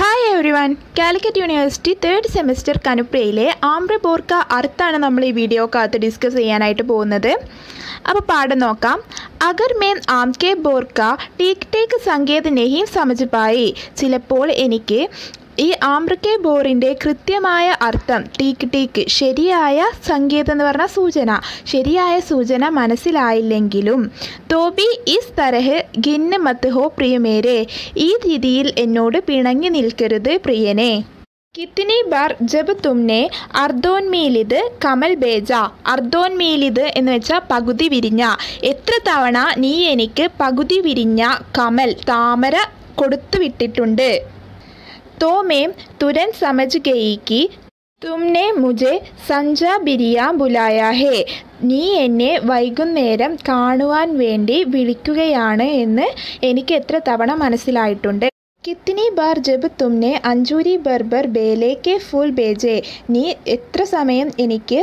Hi everyone, Calicut university 3rd semester കനുപ്രയിലെ ആംബ്രെ ബോർക്ക അർത്ഥാണ് നമ്മൾ ഈ വീഡിയോക്കകത്ത് ഡിസ്കസ് ചെയ്യാനായിട്ട് പോകുന്നത്. അപ്പോൾ പാഠം നോക്കാം. അഗർ മേം ആം കെ ബോർക്ക ടീക്ക് ടേക്ക് സങ്കേത് നെഹീം സമझ പായി. ചിലപ്പോൾ എനിക്ക് ഈ ആംബ്രക്കെ ബോറിൻ്റെ കൃത്യമായ അർത്ഥം ടീക്ക് ടീക്ക് ശരിയായ സങ്കേതം എന്ന് പറഞ്ഞാൽ സൂചന, ശരിയായ സൂചന മനസ്സിലായില്ലെങ്കിലും തോബി ഇസ് തരഹ് ഗിന്ന് മത്ത് ഹോ പ്രിയമേരെ, ഈ രീതിയിൽ എന്നോട് പിണങ്ങി നിൽക്കരുത് പ്രിയനെ. കിത്നി ബാർ ജബ് തുമ്നെ അർദ്ധോന്മീലിത് കമൽ ബേജ. അർദ്ധോന്മീലിത് എന്ന് വെച്ചാൽ പകുതി വിരിഞ്ഞ. എത്ര തവണ നീ എനിക്ക് പകുതി വിരിഞ്ഞ കമൽ താമര കൊടുത്തു വിട്ടിട്ടുണ്ട്. तो मैं तुरंत समझ गई कि तुमने मुझे संजा बिरिया बुलाया है. നീ എന്നെ വൈകുന്നേരം കാണുവാൻ വേണ്ടി വിളിക്കുകയാണ് എന്ന് എനിക്ക് എത്ര തവണ മനസ്സിലായിട്ടുണ്ട്. കിത്നി ബാർ ജബ് തുമ്നെ അഞ്ചൂരി ബർബർ ബേലേക്ക് ഫുൾ ബേജെ. നീ എത്ര സമയം എനിക്ക്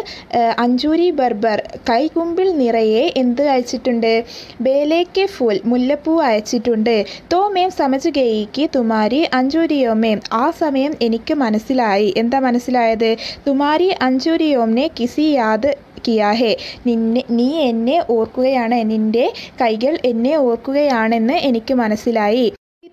അഞ്ചൂരി ബർബർ കൈകുമ്പിൾ നിറയെ എന്ത് അയച്ചിട്ടുണ്ട്? ബേലേക്ക് ഫുൾ മുല്ലപ്പൂ അയച്ചിട്ടുണ്ട്. തോ മേം സമझ ഗയി കി തുമാരി അഞ്ചൂരിയോമേം, ആ സമയം എനിക്ക് മനസ്സിലായി. എന്താ മനസ്സിലായത്? തുമാരി അഞ്ചൂരിയോമിനെ കിസി യാദ് കിയാ ഹേ. നീ എന്നെ ഓർക്കുകയാണ്, നിൻ്റെ കൈകൾ എന്നെ ഓർക്കുകയാണെന്ന് എനിക്ക് മനസ്സിലായി.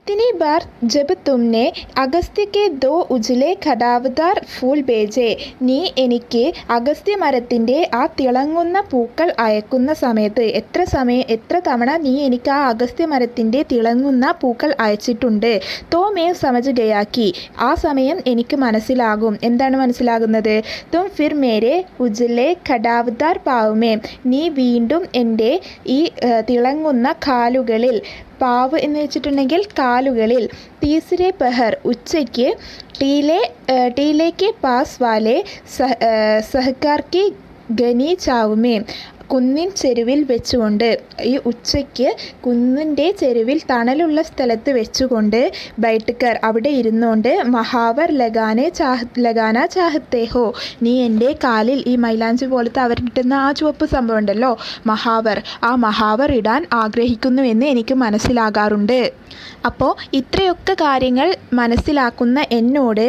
कितनी बार जब तुमने अगस्त्य के 2 उजले ഖടാവ്ദാർ ഫൂൽ ബേജെ. നീ എനിക്ക് അഗസ്ത്യ മരത്തിൻ്റെ ആ തിളങ്ങുന്ന പൂക്കൾ അയക്കുന്ന സമയത്ത് എത്ര തവണ നീ എനിക്ക് ആ അഗസ്ത്യ മരത്തിൻ്റെ തിളങ്ങുന്ന പൂക്കൾ അയച്ചിട്ടുണ്ട്. തോ മേ സമझ ഗയാ കി, ആ സമയം എനിക്ക് മനസ്സിലാകും. എന്താണ് മനസ്സിലാകുന്നത്? തും ഫിർ മേരെ ഉജ്ലെ ഖടാവ്ദാർ പാവുമേ, നീ വീണ്ടും എൻ്റെ ഈ തിളങ്ങുന്ന കാലുകളിൽ, പാവ് എന്ന് വെച്ചിട്ടുണ്ടെങ്കിൽ കാലുകളിൽ, തീസരെ പെഹർ ഉച്ചയ്ക്ക് ടീലേക്ക് പാസ് വാലെ സഹകാർ കി ഗനി ചാവുമേ, കുന്നിൻ ചെരുവിൽ വെച്ചുകൊണ്ട്, ഈ ഉച്ചയ്ക്ക് കുന്നിൻ്റെ ചെരുവിൽ തണലുള്ള സ്ഥലത്ത് വെച്ചുകൊണ്ട് ബൈട്ട്കർ അവിടെ ഇരുന്നുകൊണ്ട് മഹാവർ ലഗാന ചാഹത്തെ ഹോ, നീ എൻ്റെ കാലിൽ ഈ മൈലാഞ്ചി പോലത്തെ അവർ കിട്ടുന്ന ആ ചുവപ്പ് സംഭവം ഉണ്ടല്ലോ മഹാവർ, ആ മഹാവർ ഇടാൻ ആഗ്രഹിക്കുന്നുവെന്ന് എനിക്ക് മനസ്സിലാകാറുണ്ട്. അപ്പോൾ ഇത്രയൊക്കെ കാര്യങ്ങൾ മനസ്സിലാക്കുന്ന എന്നോട്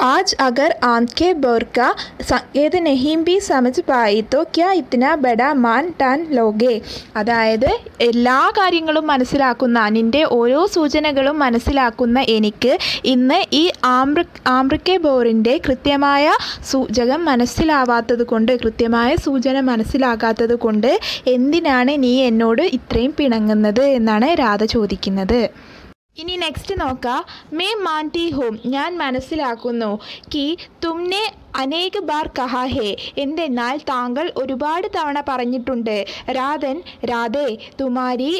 आज अगर आंखे बोरका संकेत नहीं भी समझ पाई तो क्या इतना बड़ा मान ടാൻ ലോകെ. അതായത് എല്ലാ കാര്യങ്ങളും മനസ്സിലാക്കുന്ന, നിൻ്റെ ഓരോ സൂചനകളും മനസ്സിലാക്കുന്ന എനിക്ക് ഇന്ന് ഈ ആംബ്രക്കെ ബോറിൻ്റെ കൃത്യമായ സൂചകം മനസ്സിലാവാത്തത് കൊണ്ട്, കൃത്യമായ സൂചന മനസ്സിലാകാത്തത് കൊണ്ട് എന്തിനാണ് നീ എന്നോട് ഇത്രയും പിണങ്ങുന്നത് എന്നാണ് രാധ ചോദിക്കുന്നത്. ഇനി നെക്സ്റ്റ് നോക്കാം. മേ മാൻതി ഹോം, ഞാൻ മനസ്സിലാക്കുന്നു. കി തുമ്നെ അനേക ബാർ കഹാ ഹേ, എന്തെന്നാൽ താങ്കൾ ഒരുപാട് തവണ പറഞ്ഞിട്ടുണ്ട്. രാധേ തുമാരി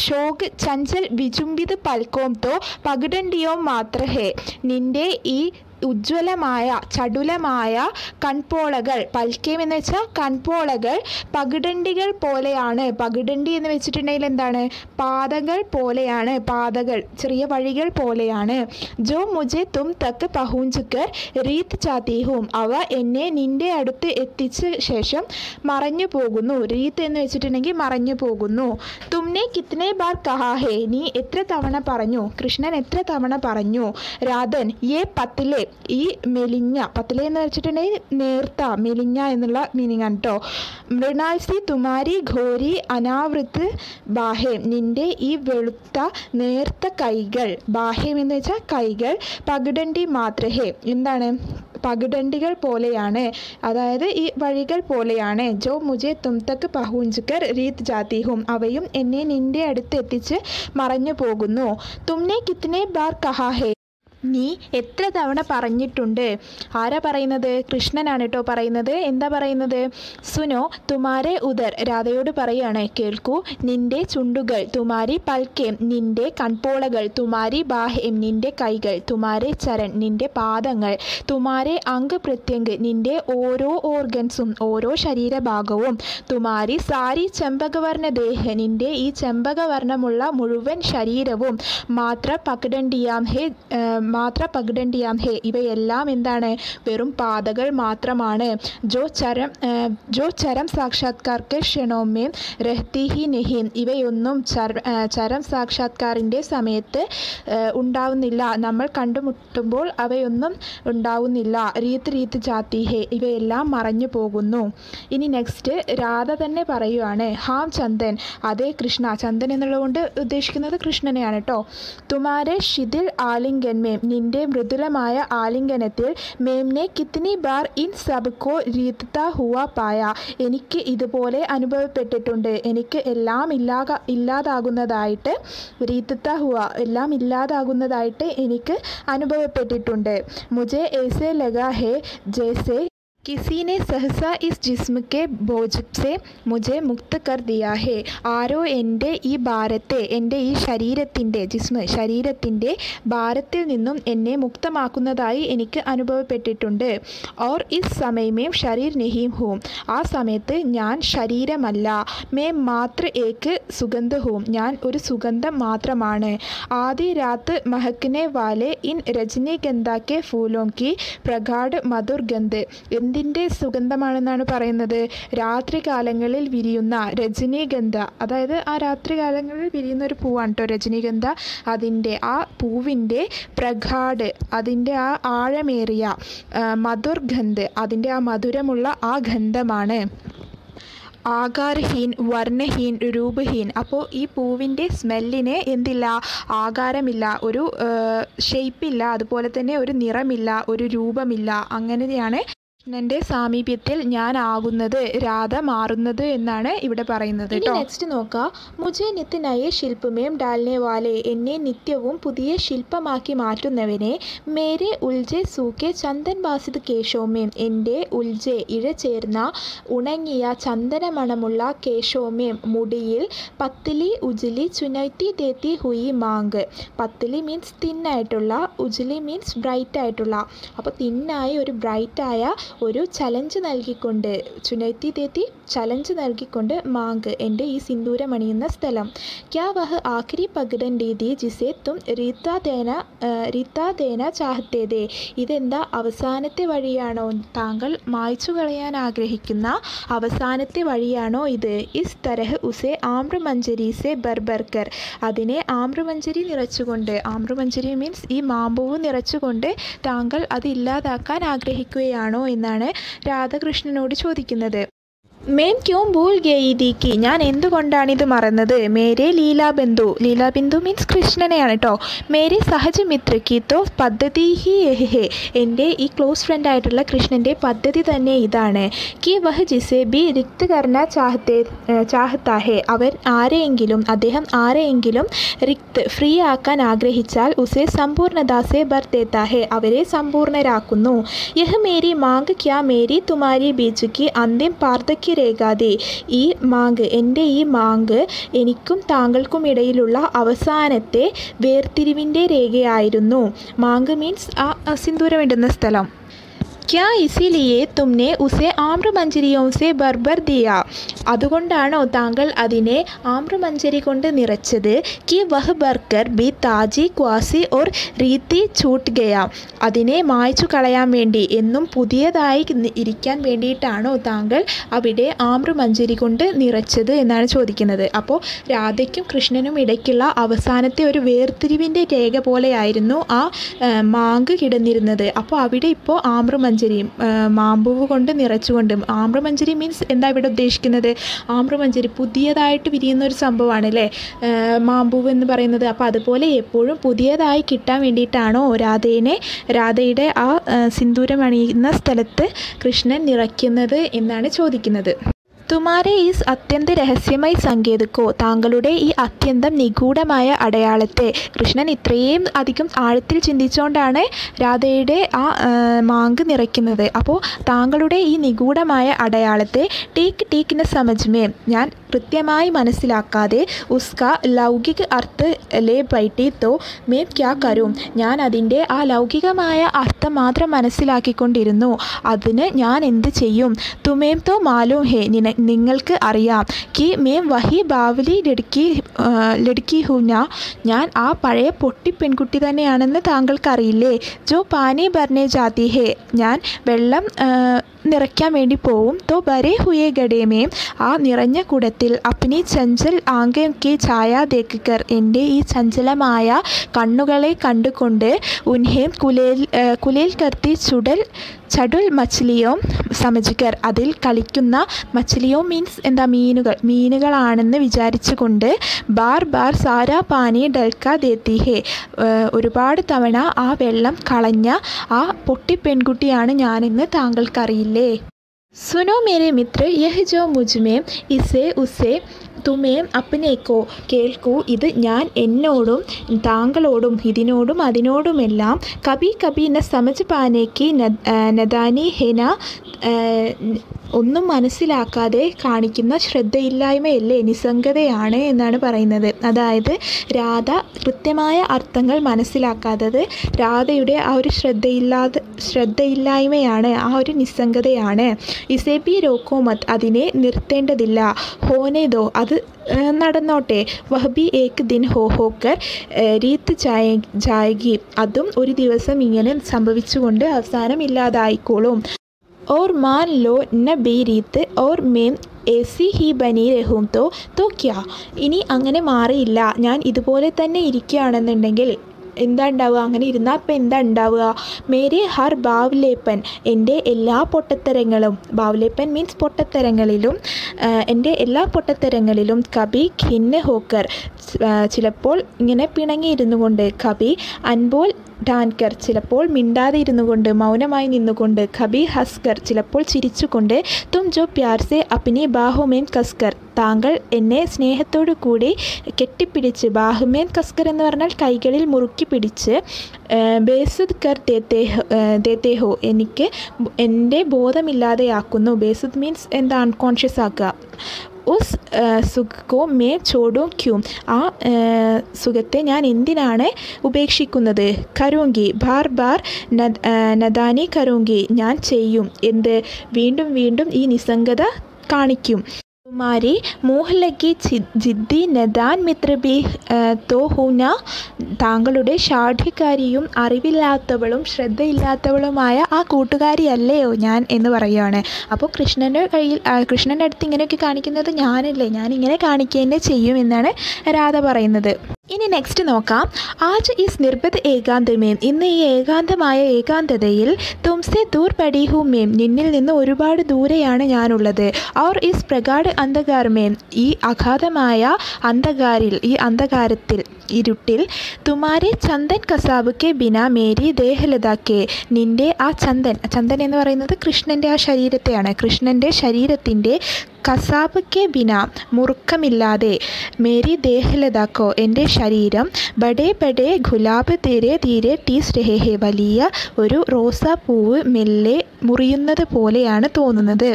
ഷോക്ക് ചഞ്ചൽ വിചുംബിത് പൽക്കോം തോ പകിടണ്ടിയോം മാത്ര ഹേ, നിൻ്റെ ഈ ഉജ്ജ്വലമായ ചടുലമായ കൺപോളകൾ, പൽക്കേം എന്ന് വെച്ചാൽ കൺപോളകൾ പകിടണ്ടികൾ പോലെയാണ്. പകിടണ്ടി എന്ന് വെച്ചിട്ടുണ്ടെങ്കിൽ എന്താണ്? പാതകൾ പോലെയാണ്, പാതകൾ ചെറിയ വഴികൾ പോലെയാണ്. ജോ മുജെ തും തക്ക് പഹൂഞ്ചുക്കർ റീത്ത് ചാത്തി ഹൂം, അവ എന്നെ നിൻ്റെ അടുത്ത് എത്തിച്ച ശേഷം മറഞ്ഞു പോകുന്നു. റീത്ത് എന്ന് വെച്ചിട്ടുണ്ടെങ്കിൽ മറഞ്ഞു പോകുന്നു. തുമ്നെ കിത്നെ ബാർ കഹാ ഹേ, നീ എത്ര തവണ പറഞ്ഞു? കൃഷ്ണൻ എത്ര തവണ പറഞ്ഞു? രാധൻ യേ പത്തിലെ, ഈ മെലിഞ്ഞ, പത്തിലെ എന്ന് വെച്ചിട്ടുണ്ടെങ്കിൽ നേർത്ത, മെലിഞ്ഞ എന്നുള്ള മീനിങ് ആണ് കേട്ടോ. മൃണാൽസി തുമാരി ഘോരി അനാവൃത്ത് ബാഹേം, നിൻ്റെ ഈ വെളുത്ത നേർത്ത കൈകൾ, ബാഹേം എന്ന് വെച്ചാൽ കൈകൾ, പകിടണ്ടി മാത്രഹേ, എന്താണ്? പകിടണ്ടികൾ പോലെയാണ്, അതായത് ഈ വഴികൾ പോലെയാണ്. ജോ മുജെ തും തക്ക് പഹൂഞ്ചുക്കർ റീത്ത് ജാത്തി ഹും, അവയും എന്നെ നിൻ്റെ അടുത്ത് എത്തിച്ച് മറഞ്ഞു പോകുന്നു. തുമ്നെ കിത്നെ ബാർ കഹാ ഹേ, നീ എത്ര തവണ പറഞ്ഞിട്ടുണ്ട്? ആരാ പറയുന്നത്? കൃഷ്ണനാണ് കേട്ടോ പറയുന്നത്. എന്താ പറയുന്നത്? സുനോ തുമാരെ ഉദർ, രാധയോട് പറയാണ്, കേൾക്കൂ, നിൻ്റെ ചുണ്ടുകൾ, തുമാരി പൽക്കേം, നിൻ്റെ കൺപോളകൾ, തുമാരി ബാഹേം, നിൻ്റെ കൈകൾ, തുമാരെ ചരൺ, നിൻ്റെ പാദങ്ങൾ, തുമാരെ അംഗ് പ്രത്യംഗ്, നിൻ്റെ ഓരോ ഓർഗൻസും, ഓരോ ശരീരഭാഗവും, തുമാരി സാരി ചെമ്പകവർണ്ണ ദേഹ, നിൻ്റെ ഈ ചെമ്പകവർണ്ണമുള്ള മുഴുവൻ ശരീരവും, മാത്ര പകിടണ്ടിയാം ഹേ മാത്ര പകിടണ്ടിയാം ഹേ, ഇവയെല്ലാം എന്താണ്? വെറും പാതകൾ മാത്രമാണ്. ജോ ചരം സാക്ഷാത്കാർക്ക് ക്ഷണോമേം രഹ്തി ഹി നഹി, ഇവയൊന്നും ചരം സാക്ഷാത്കാരിൻ്റെ സമയത്ത് ഉണ്ടാവുന്നില്ല, നമ്മൾ കണ്ടുമുട്ടുമ്പോൾ അവയൊന്നും ഉണ്ടാവുന്നില്ല. രീത് ജാതി ഹേ, ഇവയെല്ലാം മറഞ്ഞു പോകുന്നു. ഇനി നെക്സ്റ്റ് രാധ തന്നെ പറയുവാണ്. ഹാം ചന്ദൻ, അതേ കൃഷ്ണ. ചന്ദൻ എന്നുള്ളതുകൊണ്ട് ഉദ്ദേശിക്കുന്നത് കൃഷ്ണനെയാണ് കേട്ടോ. തുമാരെ ശിഥിൽ ആലിംഗൻ മേം, നിന്റെ മൃദുലമായ ആലിംഗനത്തിൽ മേംനെ കിത്നി ബാർ ഇൻ സബ്കോ രീതത ഹുവ പായ, എനിക്ക് ഇതുപോലെ അനുഭവപ്പെട്ടിട്ടുണ്ട്. എനിക്ക് എല്ലാം ഇല്ലാതാകുന്നതായിട്ട്, രീതത ഹുവ എല്ലാം ഇല്ലാതാകുന്നതായിട്ട് എനിക്ക് അനുഭവപ്പെട്ടിട്ടുണ്ട്. മുझे ऐसे लगा है जैसे किसी ने सहसा इस जिस्म के बोझ से मुझे मुक्त कर दिया है. ആരോ എൻ്റെ ഈ ഭാരത്തെ, എൻ്റെ ഈ ശരീരത്തിൻ്റെ ഭാരത്തിൽ നിന്നും എന്നെ മുക്തമാക്കുന്നതായി എനിക്ക് അനുഭവപ്പെട്ടിട്ടുണ്ട്. और इस समय में शरीर नहीं हूँ, ആ സമയത്ത് ഞാൻ ശരീരമല്ല. मैं मात्र एक सुगंध हूँ, ഞാൻ ഒരു സുഗന്ധം മാത്രമാണ്. आधी रात महकने वाले इन रजनीगंधा के फूलों की प्रगाढ़ मधुर गंध, എന്തിൻ്റെ സുഗന്ധമാണെന്നാണ് പറയുന്നത്? രാത്രികാലങ്ങളിൽ വിരിയുന്ന രജനീഗന്ധ, അതായത് ആ രാത്രികാലങ്ങളിൽ വിരിയുന്ന ഒരു പൂവാണ് കേട്ടോ രജനീഗന്ധ. അതിൻ്റെ ആ പൂവിൻ്റെ പ്രഗാഢ്, അതിൻ്റെ ആ ആഴമേറിയ മധുർ ഗന്ധ്, അതിൻ്റെ ആ മധുരമുള്ള ആ ഗന്ധമാണ്. ആകാരഹീൻ, വർണ്ണഹീൻ, രൂപഹീൻ. അപ്പോൾ ഈ പൂവിൻ്റെ സ്മെല്ലിന് എന്തില്ല? ആകാരമില്ല, ഒരു ഷേപ്പില്ല, അതുപോലെ തന്നെ ഒരു നിറമില്ല, ഒരു രൂപമില്ല. അങ്ങനെയാണ് കൃഷ്ണൻ്റെ സാമീപ്യത്തിൽ ഞാൻ ആകുന്നത്, രാധ മാറുന്നത് എന്നാണ് ഇവിടെ പറയുന്നത് കേട്ടോ. നെക്സ്റ്റ് നോക്കാം. മുझे നിത്യ നയ ശില്പമേം ഡാൽനെ വാലെ, എന്നെ നിത്യവും പുതിയ ശില്പമാക്കി മാറ്റുന്നവനെ. മേരെ ഉൽജെ സൂക്കെ ചന്ദൻ ബാസിത് കേശോമേം, എൻ്റെ ഉൽജെ ഇഴചേർന്ന ഉണങ്ങിയ ചന്ദനമണമുള്ള കേശോമേം മുടിയിൽ പത്തിലി ഉജ്ലി ചുനൈത്തി തേത്തി ഹുയി മാങ്ക്. പത്തിലി മീൻസ് തിന്നായിട്ടുള്ള, ഉജ്ലി മീൻസ് ബ്രൈറ്റ് ആയിട്ടുള്ള. അപ്പോൾ തിന്നായി ഒരു ബ്രൈറ്റായ ഒരു ചലഞ്ച് നൽകിക്കൊണ്ട്, ചുനൈത്തി തേത്തി ചലഞ്ച് നൽകിക്കൊണ്ട്, മാങ്ക് എൻ്റെ ഈ സിന്ദൂരം അണിയുന്ന സ്ഥലം. ക്യാ വഹ് ആഖിരി പകിടൻ രീതി ജിസെ തും റീത്താ ദേന ചാഹത്തേതേ, ഇതെന്താ അവസാനത്തെ വഴിയാണോ? താങ്കൾ മായ്ച്ചു കളയാൻ ആഗ്രഹിക്കുന്ന അവസാനത്തെ വഴിയാണോ ഇത്? ഇസ് തരഹ് ഉസെ ആമ്രമഞ്ജരി സെ ബർബർക്കർ, അതിനെ ആമ്രമഞ്ജരി നിറച്ചുകൊണ്ട്, ആമ്രമഞ്ജരി മീൻസ് ഈ മാമ്പൂവ് നിറച്ചുകൊണ്ട് താങ്കൾ അത് ഇല്ലാതാക്കാൻ ആഗ്രഹിക്കുകയാണോ എന്നാണ് രാധാകൃഷ്ണനോട് ചോദിക്കുന്നത്. മേം ക്യോं ഭൂൽ ഗയി थी कि, ഞാൻ എന്തുകൊണ്ടാണിത് മറന്നത്? മേരെ ലീലാബിന്ദു, ലീലാബിന്ദു മീൻസ് കൃഷ്ണനെയാണ് കേട്ടോ. മേരെ സഹജ മിത്ര की तो പദ്ധതി ഹി യഹ് ഹെ, എൻ്റെ ഈ ക്ലോസ് ഫ്രണ്ട് ആയിട്ടുള്ള കൃഷ്ണൻ്റെ പദ്ധതി തന്നെ ഇതാണ്. कि वह जिसे भी रिक्त करना चाहता है, അദ്ദേഹം ആരെയെങ്കിലും റിക്ത് ഫ്രീ ആക്കാൻ ആഗ്രഹിച്ചാൽ ഉസെ സമ്പൂർണതാ സെ ഭർ ദേത്താ ഹെ, അവരെ സമ്പൂർണരാക്കുന്നു. യഹ് മേരി മാങ്ക് ക്യാ മേരി തുമാരി ബീച്ച് की अंतिम പാർദ്ധക്യ രേഖാതെ, ഈ മാങ്ക്, എൻ്റെ ഈ മാങ്ക് എനിക്കും താങ്കൾക്കും ഇടയിലുള്ള അവസാനത്തെ വേർതിരിവിൻ്റെ രേഖയായിരുന്നു. മാങ്ക് മീൻസ് ആ സിന്ദൂരമിടുന്ന സ്ഥലം. ക്യാ ഇസിലിയെ തുമ്നെ ഉസെ ആമ്രമഞ്ജരിയോ സെ ബർബർ ദിയ, അതുകൊണ്ടാണോ താങ്കൾ അതിനെ ആമ്രമഞ്ജരി കൊണ്ട് നിറച്ചത്? കി വഹ് ബർക്കർ ബി താജി ക്വാസി ഓർ രീതി ചൂട്ട് ഗയ, അതിനെ മായ്ച്ചു കളയാൻ വേണ്ടി, എന്നും പുതിയതായി ഇരിക്കാൻ വേണ്ടിയിട്ടാണോ താങ്കൾ അവിടെ ആമ്രമഞ്ജരി കൊണ്ട് നിറച്ചത് എന്നാണ് ചോദിക്കുന്നത്. അപ്പോൾ രാധയ്ക്കും കൃഷ്ണനും ഇടയ്ക്കുള്ള അവസാനത്തെ ഒരു വേർതിരിവിൻ്റെ രേഖ പോലെയായിരുന്നു ആ മാങ്ക് കിടന്നിരുന്നത്. അപ്പോൾ അവിടെ ഇപ്പോൾ ആമ്രമഞ്ജരി, മാമ്പൂവ് കൊണ്ട് നിറച്ചുകൊണ്ട്, ആമ്രമഞ്ജരി മീൻസ് എന്താ ഇവിടെ ഉദ്ദേശിക്കുന്നത്? ആമ്രമഞ്ജരി പുതിയതായിട്ട് വിരിയുന്ന ഒരു സംഭവമാണ് അല്ലേ മാമ്പൂവ് എന്ന് പറയുന്നത്. അപ്പോൾ അതുപോലെ എപ്പോഴും പുതിയതായി കിട്ടാൻ വേണ്ടിയിട്ടാണോ രാധയുടെ ആ സിന്ദൂരം അണിയുന്ന സ്ഥലത്ത് കൃഷ്ണൻ നിറയ്ക്കുന്നത് എന്നാണ് ചോദിക്കുന്നത്. തുമാരെ ഈസ് അത്യന്ത രഹസ്യമായി സങ്കേതിക്കോ, താങ്കളുടെ ഈ അത്യന്തം നിഗൂഢമായ അടയാളത്തെ. കൃഷ്ണൻ ഇത്രയും അധികം ആഴത്തിൽ ചിന്തിച്ചുകൊണ്ടാണ് രാധയുടെ ആ മാങ്ക് നിറയ്ക്കുന്നത്. അപ്പോൾ താങ്കളുടെ ഈ നിഗൂഢമായ അടയാളത്തെ ടീക്കിന് സമജ്മേ, ഞാൻ കൃത്യമായി മനസ്സിലാക്കാതെ ഉസ്ക ലൗകിക അർത്ഥ ലേ ബൈട്ടി തോ മേ ക്യാ കരും, ഞാൻ അതിൻ്റെ ആ ലൗകികമായ അർത്ഥം മാത്രം മനസ്സിലാക്കിക്കൊണ്ടിരുന്നു, അതിന് ഞാൻ എന്ത് ചെയ്യും. തുമേം തോ മാലൂം ഹേ, നിങ്ങൾക്ക് അറിയാം. കി മേം വഹി ബാവലി ലടുക്കി ഹൂന, ഞാൻ ആ പഴയ പൊട്ടി പെൺകുട്ടി തന്നെയാണെന്ന് താങ്കൾക്കറിയില്ലേ. ജോ പാനി ഭർനെ ജാതി ഹേ, ഞാൻ വെള്ളം നിറയ്ക്കാൻ വേണ്ടി പോവും. തോ ബരേ ഹുയേ ഗഡേമേ, ആ നിറഞ്ഞ കുടത്തിൽ അപ്നി ചഞ്ചൽ ആംഗം കി ഛായ ദേക്കർ, എൻ്റെ ഈ ചഞ്ചലമായ കണ്ണുകളെ കണ്ടുകൊണ്ട് ഉൻഹേം കുലേൽ കർത്തി ചടുൽ മച്ലിയോ സമജ്കർ, അതിൽ കളിക്കുന്ന മച്ലിയോ മീൻസ് എന്താ, മീനുകളാണെന്ന് വിചാരിച്ചുകൊണ്ട് ബാർ സാരാ പാനി ഡൽക്ക ദേത്തി ഹേ, ഒരുപാട് തവണ ആ വെള്ളം കളഞ്ഞ ആ പൊട്ടി പെൺകുട്ടിയാണ് ഞാനെന്ന് താങ്കൾക്കറിയില്ലേ. സുനോ മേരെ മിത്ര, യഹ് ജോ മുജ്മേ ഇസേ ഉസേ തുമേം അപ്നേക്കോ, കേൾക്കൂ, ഇത് ഞാൻ എന്നോടും താങ്കളോടും ഇതിനോടും അതിനോടുമെല്ലാം കബി കബി ന സമജ് പാനേക്ക് നദാനി ഹെന, ഒന്നും മനസ്സിലാക്കാതെ കാണിക്കുന്ന ശ്രദ്ധയില്ലായ്മയല്ലേ, നിസ്സംഗതയാണ് എന്നാണ് പറയുന്നത്. അതായത് രാധ കൃത്യമായ അർത്ഥങ്ങൾ മനസ്സിലാക്കാത്തത് രാധയുടെ ആ ഒരു ശ്രദ്ധയില്ലായ്മയാണ്, ആ ഒരു നിസ്സംഗതയാണ്. ഇസേബി രോക്കോമത്, അതിനെ നിർത്തേണ്ടതില്ല. ഹോനേദോ, അത് നടന്നോട്ടെ. വഹബി ഏക് ദിൻ ഹോക്കർ രീത്ത് ജായകി, അതും ഒരു ദിവസം ഇങ്ങനെ സംഭവിച്ചുകൊണ്ട് അവസാനം ഇല്ലാതായിക്കോളും. और मान लो न बेरीत और मैं ऐसी ही बनी रहूं तो क्या, ഇനി അങ്ങനെ മാറിയില്ല, ഞാൻ ഇതുപോലെ തന്നെ ഇരിക്കുകയാണെന്നുണ്ടെങ്കിൽ എന്താ ഉണ്ടാവുക, അങ്ങനെ ഇരുന്നാൽ അപ്പം എന്താ ഉണ്ടാവുക. മേരെ ഹർ ബാവ്ലേപ്പൻ, എൻ്റെ എല്ലാ പൊട്ടത്തരങ്ങളും, ബാവ്ലേപ്പൻ മീൻസ് പൊട്ടത്തരങ്ങളിലും, എൻ്റെ എല്ലാ പൊട്ടത്തരങ്ങളിലും കബി ഖിന്ന് ഹോക്കർ, ചിലപ്പോൾ ഇങ്ങനെ പിണങ്ങിയിരുന്നു കൊണ്ട്, കബി അൻബോൽ ഡാൻകർ, ചിലപ്പോൾ മിണ്ടാതെ ഇരുന്നു കൊണ്ട്, മൗനമായി നിന്നുകൊണ്ട്, കബി ഹസ്കർ, ചിലപ്പോൾ ചിരിച്ചുകൊണ്ട്, തും ജോ പ്യാർ സെ അപ്നി ബാഹുമേൻ കസ്കർ, താങ്കൾ എന്നെ സ്നേഹത്തോടു കൂടി കെട്ടിപ്പിടിച്ച്, ബാഹുമേൻ കസ്കർ എന്ന് പറഞ്ഞാൽ കൈകളിൽ മുറുക്കി പിടിച്ച്, ബേസുദ് കർ ദേത്തേ ഹോ, എനിക്ക് എൻ്റെ ബോധമില്ലാതെയാക്കുന്നു. ബേസുദ് മീൻസ് എന്താ, അൺകോൺഷ്യസ് ആക്കുക. ഉസ് സുഖോ മേ ചോടും ക്യൂം, ആ സുഖത്തെ ഞാൻ എന്തിനാണ് ഉപേക്ഷിക്കുന്നത്. കരൂങ്കി ബാർ നദാനി കരൂങ്കി, ഞാൻ ചെയ്യും, എന്ത്, വീണ്ടും വീണ്ടും ഈ നിസ്സംഗത കാണിക്കും. തുമാരി മൂഹ്ലക്കി ജിദ്ദി നദാൻ മിത്രബി തോ ഹൂന, താങ്കളുടെ ഷാഠ്യക്കാരിയും അറിവില്ലാത്തവളും ശ്രദ്ധയില്ലാത്തവളുമായ ആ കൂട്ടുകാരിയല്ലയോ ഞാൻ എന്ന് പറയുകയാണ്. അപ്പോൾ കൃഷ്ണൻ്റെ അടുത്ത് ഇങ്ങനെയൊക്കെ കാണിക്കുന്നത് ഞാനല്ലേ, ഞാൻ ഇങ്ങനെ കാണിക്കുക ചെയ്യും എന്നാണ് രാധ പറയുന്നത്. ഇനി നെക്സ്റ്റ് നോക്കാം. ആജ് ഇസ് നിർബദ് ഏകാന്തമേം, ഇന്ന് ഈ ഏകാന്തമായ ഏകാന്തതയിൽ തുംസെ ദൂർ പടി ഹൂ മേം, നിന്നിൽ നിന്ന് ഒരുപാട് ദൂരെയാണ് ഞാനുള്ളത്. ഔർ ഇസ് പ്രഗാഡ് അന്ധകാരമേം, ഈ അഗാധമായ ഈ അന്ധകാരത്തിൽ, ഇരുട്ടിൽ, തുമാരെ ചന്ദൻ കസാബുക്കെ ബിന മേരി ദേഹലതാക്കെ, നിൻ്റെ ആ ചന്ദൻ എന്ന് പറയുന്നത് കൃഷ്ണൻ്റെ ആ ശരീരത്തെയാണ്, കൃഷ്ണൻ്റെ ശരീരത്തിൻ്റെ കസാബ് ബിന മുറുക്കമില്ലാതെ, മേരി ദേഹലതാക്കോ എൻ്റെ ശരീരം, ബഡേ ബഡേ ഗുലാബ് ധീരെ ധീരെ ടീസ് രഹേ ഹേ, വലിയ ഒരു റോസാപ്പൂവ് മെല്ലെ മുറിയുന്നത് പോലെയാണ് തോന്നുന്നത്.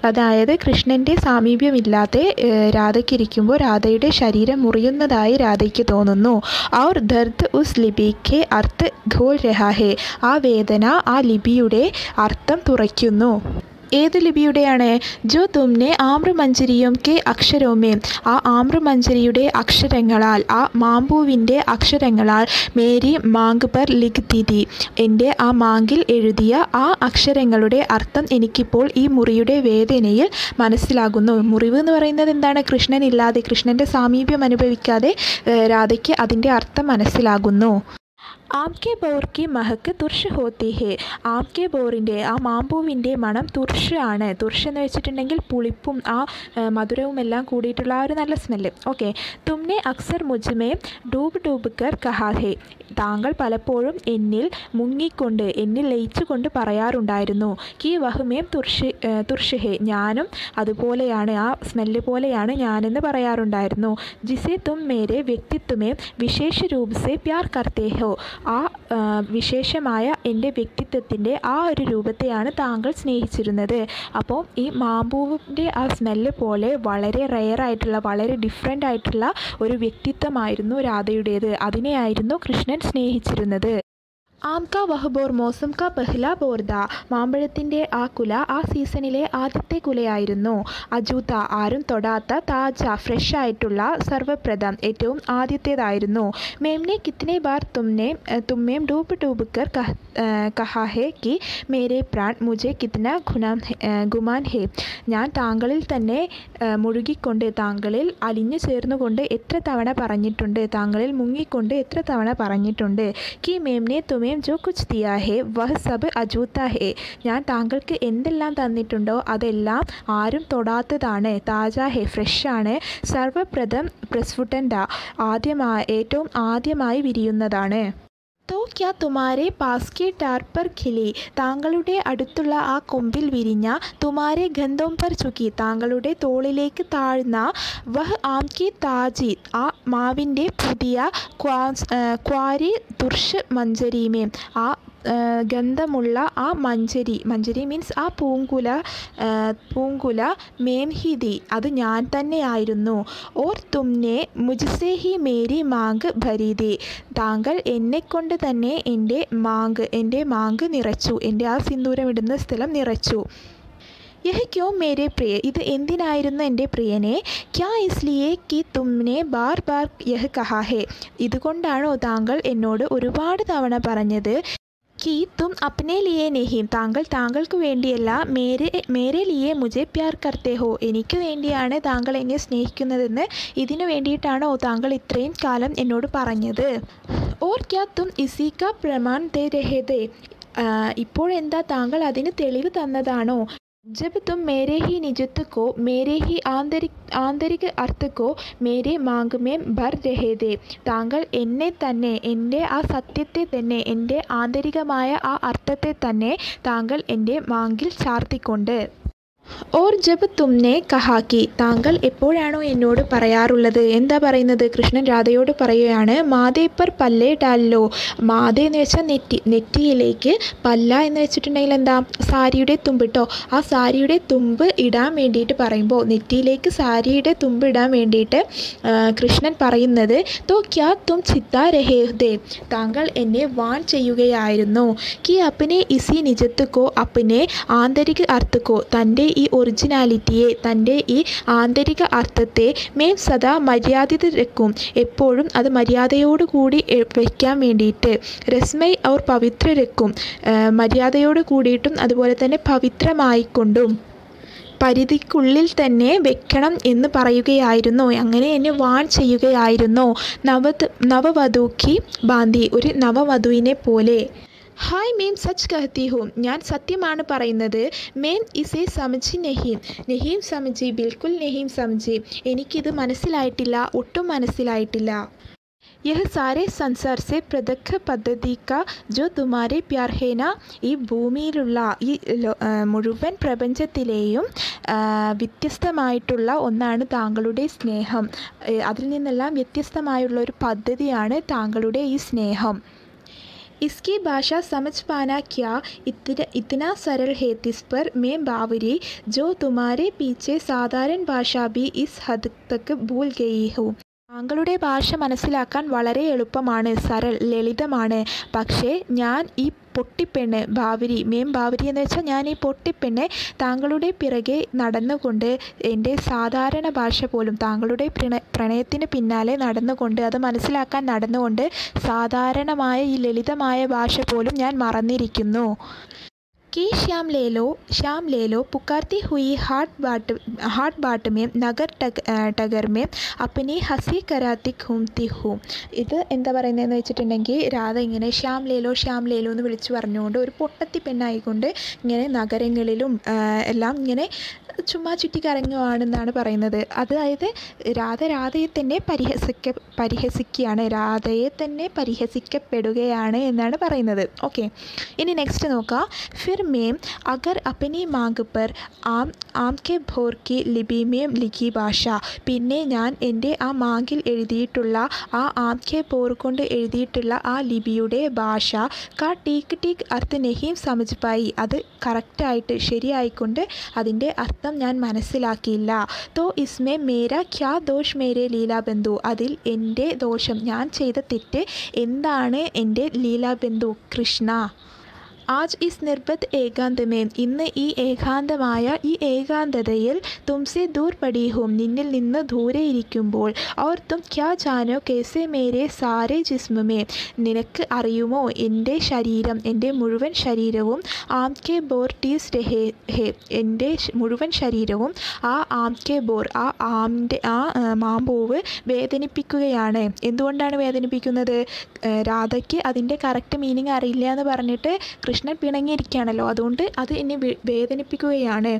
അതായത് കൃഷ്ണൻ്റെ സാമീപ്യമില്ലാതെ രാധയ്ക്കിരിക്കുമ്പോൾ രാധയുടെ ശരീരം മുറിയുന്നതായി രാധയ്ക്ക് തോന്നുന്നു. ഔർ ദർദ് ഉസ് ലിപിക്ക് അർത്ഥ് ഘോൽ രഹാ ഹേ, ആ വേദന ആ ലിപിയുടെ അർത്ഥം തുറയ്ക്കുന്നു. ഏത് ലിപിയുടെയാണ്? ജോ തുമ്നെ ആമ്രമഞ്ജരിയും കെ അക്ഷരവുമേ, ആ ആമ്രമഞ്ജരിയുടെ അക്ഷരങ്ങളാൽ, ആ മാമ്പൂവിൻ്റെ അക്ഷരങ്ങളാൽ, മേരി മാങ്ക് പർ ലിഖ് ദീതി, എൻ്റെ ആ മാങ്കിൽ എഴുതിയ ആ അക്ഷരങ്ങളുടെ അർത്ഥം എനിക്കിപ്പോൾ ഈ മുറിയുടെ വേദനയിൽ മനസ്സിലാകുന്നു. മുറിവ് എന്ന് പറയുന്നത് എന്താണ്? കൃഷ്ണനില്ലാതെ, കൃഷ്ണൻ്റെ സാമീപ്യം അനുഭവിക്കാതെ രാധയ്ക്ക് അതിൻ്റെ അർത്ഥം മനസ്സിലാകുന്നു. ആംകെ ബോർ കി മഹക്ക് തുർഷ് ഹോത്തി ഹേ, ആംകെ ബോറിൻ്റെ ആ മാമ്പൂവിൻ്റെ മണം തുർഷ് ആണ്. തുർഷ് എന്ന് വെച്ചിട്ടുണ്ടെങ്കിൽ പുളിപ്പും ആ മധുരവും എല്ലാം കൂടിയിട്ടുള്ള ആ ഒരു നല്ല സ്മെല്ല്. ഓക്കെ. തുമ്നെ അക്സർ മുജ്മേ ഡൂബ് കർ കഹാ ഹേ, താങ്കൾ പലപ്പോഴും എന്നിൽ മുങ്ങിക്കൊണ്ട്, എന്നിൽ ലയിച്ചുകൊണ്ട് പറയാറുണ്ടായിരുന്നു. കി വഹ്മേം തുർഷ് ഹേ, ഞാനും അതുപോലെയാണ്, ആ സ്മെല്ല് പോലെയാണ് ഞാനെന്ന് പറയാറുണ്ടായിരുന്നു. ജിസെ തും മേരെ വ്യക്തിത്വമേ വിശേഷ രൂപ സെ പ്യാർ കർത്തേ ഹോ, ആ വിശേഷമായ എൻ്റെ വ്യക്തിത്വത്തിൻ്റെ ആ ഒരു രൂപത്തെയാണ് താങ്കൾ സ്നേഹിച്ചിരുന്നത്. അപ്പോൾ ഈ മാമ്പൂവിൻ്റെ ആ സ്മെല്ല് പോലെ വളരെ റെയറായിട്ടുള്ള, വളരെ ഡിഫറെൻ്റ് ആയിട്ടുള്ള ഒരു വ്യക്തിത്വമായിരുന്നു രാധയുടേത്. അതിനെയായിരുന്നു കൃഷ്ണൻ സ്നേഹിച്ചിരുന്നത്. ആം കാ വഹ് ബോർ മോസം കാ പെഹ്ല ബോർദ, മാമ്പഴത്തിൻ്റെ ആ കുല ആ സീസണിലെ ആദ്യത്തെ കുലയായിരുന്നു. അജൂത, ആരും തൊടാത്ത, താജ, ഫ്രഷ് ആയിട്ടുള്ള, സർവപ്രഥം, ഏറ്റവും ആദ്യത്തേതായിരുന്നു. മേംനെ കിത്തനെ ബാർ തുമ്മേം ഡൂബ് ഡൂബ് കർ കഹാ ഹേ കി മേരെ പ്രാൺ മുझे കിത്തന ഗുമാൻ ഹേ, ഞാൻ താങ്കളിൽ തന്നെ മുഴുകിക്കൊണ്ട്, താങ്കളിൽ അലിഞ്ഞു ചേർന്നുകൊണ്ട് എത്ര തവണ പറഞ്ഞിട്ടുണ്ട്, താങ്കളിൽ മുങ്ങിക്കൊണ്ട് എത്ര തവണ പറഞ്ഞിട്ടുണ്ട്. കി മേംനെ തുമേം ജോ കുച്ച് ദിയാ ഹേ വഹ് സബ് അജൂത ഹേ, ഞാൻ താങ്കൾക്ക് എന്തെല്ലാം തന്നിട്ടുണ്ടോ അതെല്ലാം ആരും തൊടാത്തതാണ്, താജ ഹേ, ഫ്രഷാണ്, സർവപ്രഥം പ്രസ്ഫുടന്ത, ഏറ്റവും ആദ്യമായി വിരിയുന്നതാണ്. തോ ക്യാ തുമാരെ പാസ് കെ ടാർ പർ ഖിലി, താങ്കളുടെ അടുത്തുള്ള ആ കൊമ്പിൽ വിരിഞ്ഞ, തുമാരെ ഗന്ധോം പർ ചുക്കി, താങ്കളുടെ തോളിലേക്ക് താഴ്ന്ന, വഹ് ആം കി താജി, ആ മാവിൻ്റെ പുതിയ ക്വാരി തുർഷ് മഞ്ചരിമേ, ആ ഗന്ധമുള്ള ആ മഞ്ചരി മീൻസ് ആ പൂങ്കുല മേംഹിദി, അത് ഞാൻ തന്നെയായിരുന്നു. ഓർ തുമ്നെ മുജ്സേ ഹി മേരി മാങ്ക് ഭരീതി, താങ്കൾ എന്നെക്കൊണ്ട് തന്നെ എൻ്റെ മാങ്ക് നിറച്ചു, എൻ്റെ ആ സിന്ദൂരമിടുന്ന സ്ഥലം നിറച്ചു. യഹ് ക്യോ മേരെ പ്രിയ, ഇത് എന്തിനായിരുന്നു എൻ്റെ പ്രിയനെ. ക്യാ ഇസ്ലിയെ കി തുമ്നെ ബാർ ബാർ യഹ് കഹാ ഹേ, ഇതുകൊണ്ടാണോ താങ്കൾ എന്നോട് ഒരുപാട് തവണ പറഞ്ഞത്. കി തും അപ്നെ ലിയെ നെഹി, താങ്കൾക്ക് വേണ്ടിയല്ല, മേരെ ലിയെ മുझे പ്യാർ കർത്തേ ഹോ, എനിക്ക് വേണ്ടിയാണ് താങ്കൾ എന്നെ സ്നേഹിക്കുന്നതെന്ന്, ഇതിനു വേണ്ടിയിട്ടാണോ താങ്കൾ ഇത്രയും കാലം എന്നോട് പറഞ്ഞത്. ഓർ ക്യാ തും ഇസി കാ പ്രമാൺ ദേ രഹേ ദേ, ഇപ്പോഴെന്താ താങ്കൾ അതിന് തെളിവ് തന്നതാണോ. ജബ് തും മേരെ ഹി നിജത്ത് കോ, മേരെ ഹി ആന്തരിക അർത്ഥ കോ മേരെ മാങ്ക് മേം ഭർ രഹേ ദേ, താങ്കൾ എന്നെ തന്നെ, എൻ്റെ ആ സത്യത്തെ തന്നെ, എൻ്റെ ആന്തരികമായ ആ അർത്ഥത്തെ തന്നെ താങ്കൾ എൻ്റെ മാങ്കിൽ ചാർത്തിക്കൊണ്ട്. ഓർ ജബ് തുമ്നെ കഹാക്കി, താങ്കൾ എപ്പോഴാണോ എന്നോട് പറയാറുള്ളത്, എന്താ പറയുന്നത്, കൃഷ്ണൻ രാധയോട് പറയുകയാണ്. മാതേ പർ പല്ലേ ഡാലോ, മാതേ എന്ന് വെച്ചാൽ നെറ്റിയിലേക്ക്, പല്ല എന്ന് വെച്ചിട്ടുണ്ടെങ്കിൽ എന്താ, സാരിയുടെ തുമ്പ് കേട്ടോ, ആ സാരിയുടെ തുമ്പ് ഇടാൻ വേണ്ടിയിട്ട് പറയുമ്പോൾ, നെറ്റിയിലേക്ക് സാരിയുടെ തുമ്പ് ഇടാൻ വേണ്ടിയിട്ട് കൃഷ്ണൻ പറയുന്നത്, തോ ക്യാ തും ചിത്താ രഹേ ദേ, താങ്കൾ എന്നെ വാൺ ചെയ്യുകയായിരുന്നു. കി അപ്പനെ ഇസി നിജത്ത് കോ അപ്പനെ ആന്തരിക അർത്ഥ കോ, തൻ്റെ ഈ ഒറിജിനാലിറ്റിയെ, തൻ്റെ ഈ ആന്തരിക അർത്ഥത്തെ, മേം സദാ മര്യാദിത രക്കും, എപ്പോഴും അത് മര്യാദയോടുകൂടി വയ്ക്കാൻ വേണ്ടിയിട്ട്, രസ്മയ് ഔർ പവിത്ര രക്കും, മര്യാദയോട് കൂടിയിട്ടും അതുപോലെ തന്നെ പവിത്രമായിക്കൊണ്ടും പരിധിക്കുള്ളിൽ തന്നെ വെക്കണം എന്ന് പറയുകയായിരുന്നു. അങ്ങനെ എന്നെ വാൺ ചെയ്യുകയായിരുന്നു. നവവധൂക്കി ബാന്തി, ഒരു നവവധുവിനെ പോലെ. ഹായ് മേം സച്ച് കഹത്തി ഹൂം, ഞാൻ സത്യമാണ് പറയുന്നത്. മേം ഇസേ സമझी നെഹീം സമझी, ബിൽക്കുൽ നെഹീം സമझी, എനിക്കിത് മനസ്സിലായിട്ടില്ല, ഒട്ടും മനസ്സിലായിട്ടില്ല. യഹ് സാരേ സൻസാർ സെ പ്രതഖ പദ്ധതി കാ ജോ തുമാരെ പ്യാർ ഹേന, ഈ ഭൂമിയിലുള്ള ഈ മുഴുവൻ പ്രപഞ്ചത്തിലെയും വ്യത്യസ്തമായിട്ടുള്ള ഒന്നാണ് താങ്കളുടെ സ്നേഹം. അതിൽ നിന്നെല്ലാം വ്യത്യസ്തമായുള്ള ഒരു പദ്ധതിയാണ് താങ്കളുടെ ഈ സ്നേഹം. इसकी भाषा समझ पाना क्या इतना सरल है, तिस पर मैं बावरी जो तुम्हारे पीछे साधारण भाषा भी इस हद तक भूल गई हूँ. താങ്കളുടെ ഭാഷ മനസ്സിലാക്കാൻ വളരെ എളുപ്പമാണ്, ലളിതമാണ്. പക്ഷേ ഞാൻ ഈ പൊട്ടിപ്പെണ്ണ് മേം ബാവരി എന്ന് വെച്ചാൽ ഞാൻ ഈ പൊട്ടിപ്പെണ്ണ് താങ്കളുടെ പിറകെ നടന്നുകൊണ്ട്, എൻ്റെ സാധാരണ ഭാഷ പോലും, താങ്കളുടെ പ്രണയത്തിന് പിന്നാലെ നടന്നുകൊണ്ട്, അത് മനസ്സിലാക്കാൻ നടന്നുകൊണ്ട്, സാധാരണമായ ഈ ലളിതമായ ഭാഷ പോലും ഞാൻ മറന്നിരിക്കുന്നു. कि श्याम ले लो पुकारती हुई हाट बाट में नगर टगर में अपनी हंसी कराती घूमती हूँ. ഇത് എന്താ പറയുന്നതെന്ന് വെച്ചിട്ടുണ്ടെങ്കിൽ, രാധ ഇങ്ങനെ ശ്യാം ലേലോ എന്ന് വിളിച്ചു പറഞ്ഞുകൊണ്ട് ഒരു പൊട്ടത്തി പെണ്ണായിക്കൊണ്ട് ഇങ്ങനെ നഗരങ്ങളിലും എല്ലാം ഇങ്ങനെ ചുമ്മാ ചുറ്റിക്കറങ്ങുവാണെന്നാണ് പറയുന്നത്. അതായത് രാധയെ തന്നെ പരിഹസിക്കുകയാണ്, രാധയെ തന്നെ പരിഹസിക്കപ്പെടുകയാണ് എന്നാണ് പറയുന്നത്. ഓക്കെ, ഇനി നെക്സ്റ്റ് നോക്കാം. ഫിർ മേം അഗർ അപ്പനി മാങ് പർ ആം കെ ഭോർ കി ലിപി മേം ലിഖി ഭാഷ. പിന്നെ ഞാൻ എൻ്റെ ആ മാങ്കിൽ എഴുതിയിട്ടുള്ള ആ ആം കെ ഭോർ കൊണ്ട് എഴുതിയിട്ടുള്ള ആ ലിപിയുടെ ഭാഷ കാ ടീക്ക് ടീക്ക് അർത്ഥ നെഹീം സമജ് പായി. അത് കറക്റ്റായിട്ട് ശരിയായിക്കൊണ്ട് അതിൻ്റെ അർത്ഥം ഞാൻ മനസ്സിലാക്കിയില്ല. തോ ഇസ്മേ മേരാ ക്യാ ദോഷ് മേരെ ലീലാബന്ധു. അതിൽ എൻ്റെ ദോഷം, ഞാൻ ചെയ്ത തെറ്റ് എന്താണ് എൻ്റെ ലീലാബന്ധു കൃഷ്ണ. ആജ് ഇസ് നിർബദ് ഏകാന്തമേം. ഇന്ന് ഈ ഏകാന്തമായ ഈ ഏകാന്തതയിൽ തുംസെ ദൂർ പടി ഹൂം. നിന്നിൽ നിന്ന് ദൂരെ ഇരിക്കുമ്പോൾ. ഔർ തും ക്യാ ജാനോ കേസെ മേരെ സാരെ ജിസ്മമേ. നിനക്ക് അറിയുമോ എൻ്റെ ശരീരം, എൻ്റെ മുഴുവൻ ശരീരവും ആം കെ ബോർ ടീസ് രഹേ ഹേ. എൻ്റെ മുഴുവൻ ശരീരവും ആ ആം കെ ബോർ, ആ മാമ്പൂവ് വേദനിപ്പിക്കുകയാണ്. എന്തുകൊണ്ടാണ് വേദനിപ്പിക്കുന്നത്? രാധയ്ക്ക് അതിൻ്റെ കറക്റ്റ് മീനിങ് അറിയില്ല എന്ന് പറഞ്ഞിട്ട് കൃഷ്ണൻ പിണങ്ങിയിരിക്കുകയാണല്ലോ, അതുകൊണ്ട് അത് എന്നെ വേദനിപ്പിക്കുകയാണ്.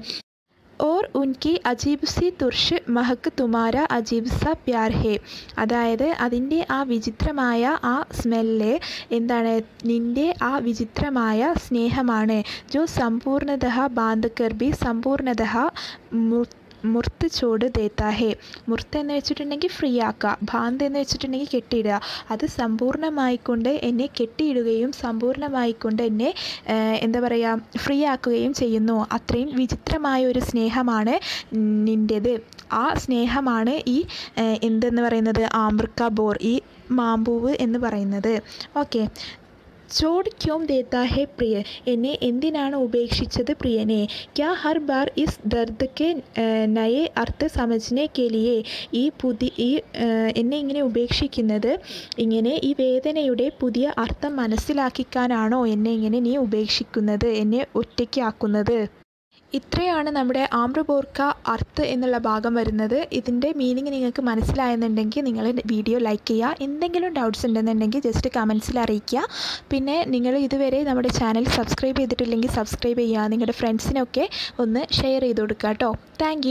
ഓർ ഉൻകി അജീബ് സി തുർഷ് മഹക്ക് തുമാര അജീബ് സ പ്യാർ ഹേ. അതായത് അതിൻ്റെ ആ വിചിത്രമായ ആ സ്മെല്ല് എന്താണ്? നിൻ്റെ ആ വിചിത്രമായ സ്നേഹമാണ്. ജോ സമ്പൂർണതഃ ബാന്ധ് കർ ബി സമ്പൂർണതഃ മുർത്ത് ചോട് ദേത്താ ഹേ. മുർത്ത് എന്ന് വെച്ചിട്ടുണ്ടെങ്കിൽ ഫ്രീ ആക്കുക, ബാന്ത് എന്ന് വെച്ചിട്ടുണ്ടെങ്കിൽ കെട്ടിയിടുക. അത് സമ്പൂർണ്ണമായിക്കൊണ്ട് എന്നെ കെട്ടിയിടുകയും സമ്പൂർണ്ണമായിക്കൊണ്ട് എന്നെ എന്താ പറയുക, ഫ്രീ ആക്കുകയും ചെയ്യുന്നു. അത്രയും വിചിത്രമായ ഒരു സ്നേഹമാണ് നിൻ്റേത്. ആ സ്നേഹമാണ് ഈ എന്തെന്ന് പറയുന്നത്, ആമ്രക്ക ബോർ, ഈ മാമ്പൂവ് എന്ന് പറയുന്നത്. ഓക്കെ, ചോട് ക്യോം ദേത്താ ഹേ പ്രിയ. എന്നെ എന്തിനാണ് ഉപേക്ഷിച്ചത് പ്രിയനെ? ക്യാ Har bar is Dard K നയെ അർത്ഥ സമജ്നെ കെ ലിയെ. എന്നെ ഇങ്ങനെ ഉപേക്ഷിക്കുന്നത്, ഇങ്ങനെ ഈ വേദനയുടെ പുതിയ അർത്ഥം മനസ്സിലാക്കിക്കാനാണോ എന്നെ ഇങ്ങനെ നീ ഉപേക്ഷിക്കുന്നത്, എന്നെ ഒറ്റയ്ക്കാക്കുന്നത്? ഇത്രയാണ് നമ്മുടെ ആമ്ര ബോർക്ക അർത്ഥ് എന്നുള്ള ഭാഗം വരുന്നത്. ഇതിൻ്റെ മീനിങ് നിങ്ങൾക്ക് മനസ്സിലായെന്നുണ്ടെങ്കിൽ നിങ്ങൾ വീഡിയോ ലൈക്ക് ചെയ്യുക. എന്തെങ്കിലും ഡൗട്ട്സ് ഉണ്ടെന്നുണ്ടെങ്കിൽ ജസ്റ്റ് കമൻസിൽ അറിയിക്കുക. പിന്നെ നിങ്ങൾ ഇതുവരെ നമ്മുടെ ചാനൽ സബ്സ്ക്രൈബ് ചെയ്തിട്ടില്ലെങ്കിൽ സബ്സ്ക്രൈബ് ചെയ്യുക. നിങ്ങളുടെ ഫ്രണ്ട്സിനൊക്കെ ഒന്ന് ഷെയർ ചെയ്ത് കൊടുക്കുക കേട്ടോ. താങ്ക്